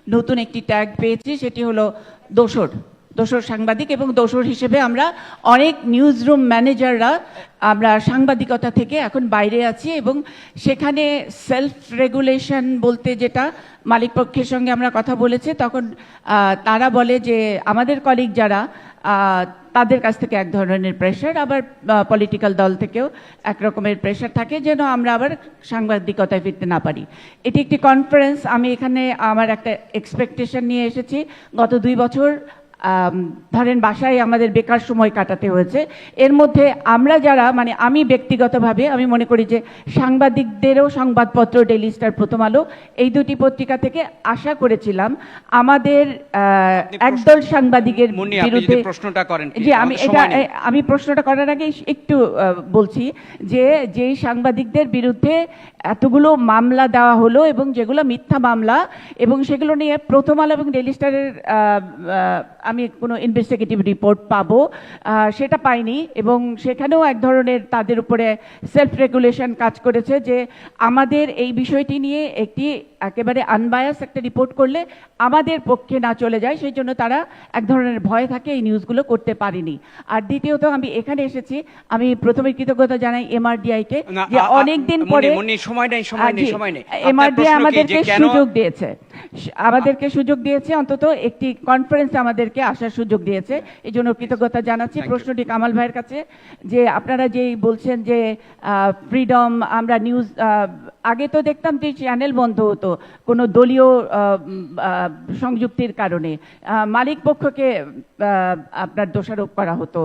নতুন একটি ট্যাগ পেয়েছি, সেটি হলো দোসর দোসর সাংবাদিক। এবং দোসর হিসেবে আমরা অনেক নিউজ রুম ম্যানেজাররা আমরা সাংবাদিকতা থেকে এখন বাইরে আছি, এবং সেখানে সেলফ রেগুলেশন বলতে যেটা মালিকপক্ষের সঙ্গে আমরা কথা বলেছি, তখন তারা বলে যে আমাদের কলিগ যারা তাদের কাছ থেকে এক ধরনের প্রেশার, আবার পলিটিক্যাল দল থেকেও এক রকমের প্রেশার থাকে যেন আমরা আবার সাংবাদিকতায় ফিরতে না পারি। এটি একটি কনফারেন্স, আমি এখানে আমার একটা এক্সপেকটেশন নিয়ে এসেছি। গত 2 বছর ধরেন বাসায় আমাদের বেকার সময় কাটাতে হয়েছে। এর মধ্যে আমরা যারা মানে আমি ব্যক্তিগতভাবে আমি মনে করি যে সাংবাদিকদেরও সংবাদপত্র ডেইলি স্টার, প্রথম আলো এই দুটি পত্রিকা থেকে আশা করেছিলাম আমাদের একদল সাংবাদিকের বিরুদ্ধে প্রশ্নটা করেন। জি, আমি প্রশ্নটা করার আগে একটু বলছি যে যেই সাংবাদিকদের বিরুদ্ধে এতগুলো মামলা দেওয়া হলো এবং যেগুলো মিথ্যা মামলা, এবং সেগুলো নিয়ে প্রথম আলো এবং ডেইলি স্টারের আমি কোনো ইনভেস্টিগেটিভ রিপোর্ট পাবো সেটা পাইনি, এবং সেখানেও এক ধরনের তাদের উপরে সেলফ রেগুলেশন কাজ করেছে যে আমাদের এই বিষয়টি নিয়ে একটি একেবারে আনবায়াস একটা রিপোর্ট করলে আমাদের পক্ষে না চলে যায়, সেই জন্য তারা এক ধরনের ভয় থাকে এই নিউজগুলো করতে পারেনি। আর দ্বিতীয়ত আমি এখানে এসেছি, আমি প্রথমে কৃতজ্ঞতা জানাই এমআরডিআই কে যে অনেকদিন পরে এমআরডিআই আমাদেরকে সুযোগ দিয়েছে অন্তত একটি কনফারেন্সে আমাদেরকে আসার সুযোগ দিয়েছে, এই জন্য কৃতজ্ঞতা জানাচ্ছি। প্রশ্নটি কামাল ভাইয়ের কাছে যে আপনারা যেই বলছেন যে ফ্রিডম, আমরা নিউজ আগে তো দেখতাম যে চ্যানেল বন্ধ হতো কোনো দলীয় সংযুক্তির কারণে, মালিক পক্ষকে আপনার দোষারোপ করা হতো।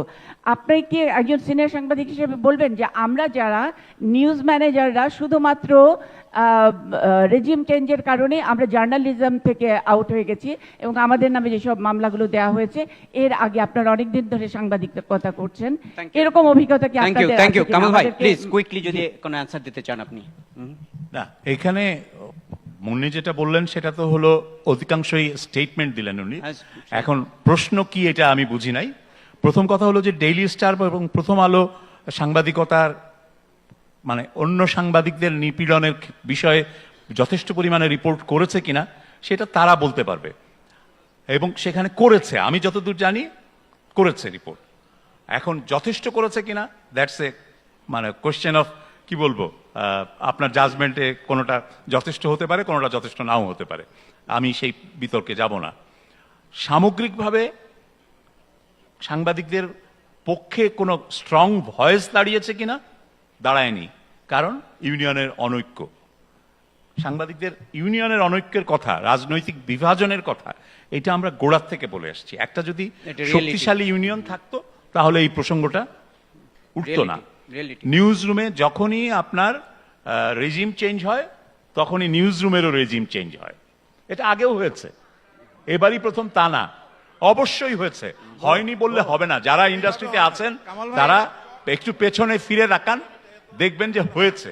আপনি কি একজন সিনিয়র সাংবাদিক হিসেবে বলবেন যে আমরা যারা নিউজ ম্যানেজাররা শুধুমাত্র রেজিম চেঞ্জের কারণে আমরা জার্নালিজম থেকে আউট হয়ে গেছি, এবং আমাদের নামে যেসব মামলাগুলো দেওয়া হয়েছে, এর আগে আপনারা অনেকদিন ধরে সাংবাদিকতা করছেন, এরকম অভিজ্ঞতা কি আপনাদের আছে? থ্যাংক ইউ কামাল ভাই, প্লিজ কুইকলি যদি কোনো অ্যানসার দিতে চান আপনি। না, এখানে মুন্নি যেটা বললেন সেটা তো হলো অধিকাংশই স্টেটমেন্ট দিলেন উনি। এখন প্রশ্ন কি এটা আমি বুঝি নাই। প্রথম কথা হলো যে ডেইলি স্টার এবং প্রথম আলো সাংবাদিকতার মানে অন্য সাংবাদিকদের নিপীড়নের বিষয়ে যথেষ্ট পরিমাণে রিপোর্ট করেছে কিনা সেটা তারা বলতে পারবে, এবং সেখানে করেছে, আমি যতদূর জানি করেছে রিপোর্ট। এখন যথেষ্ট করেছে কিনা দ্যাটস এ মানে কোশ্চেন অফ কি বলবো, আপনার জাজমেন্টে কোনোটা যথেষ্ট হতে পারে, কোনোটা যথেষ্ট নাও হতে পারে, আমি সেই বিতর্কে যাব না। সামগ্রিকভাবে সাংবাদিকদের পক্ষে কোনো স্ট্রং ভয়েস দাঁড়িয়েছে কিনা, দাঁড়ায়নি, কারণ ইউনিয়নের অনৈক্য। সাংবাদিকদের ইউনিয়নের অনৈক্যের কথা, রাজনৈতিক বিভাজনের কথা, এটা আমরা গোড়ার থেকে বলে আসছি। একটা যদি শক্তিশালী ইউনিয়ন থাকতো তাহলে এই প্রসঙ্গটা উঠতো না। নিউজ রুমে যখনই আপনার রেজিম চেঞ্জ হয় তখনই নিউজ রুমেরও রেজিম চেঞ্জ হয়, এটা আগেও হয়েছে, এবারই প্রথম তা না, অবশ্যই হয়েছে, হয়নি বললে হবে না। যারা ইন্ডাস্ট্রিতে আছেন তারা একটু পেছনে ফিরে রাখান, দেখবেন যে হয়েছে।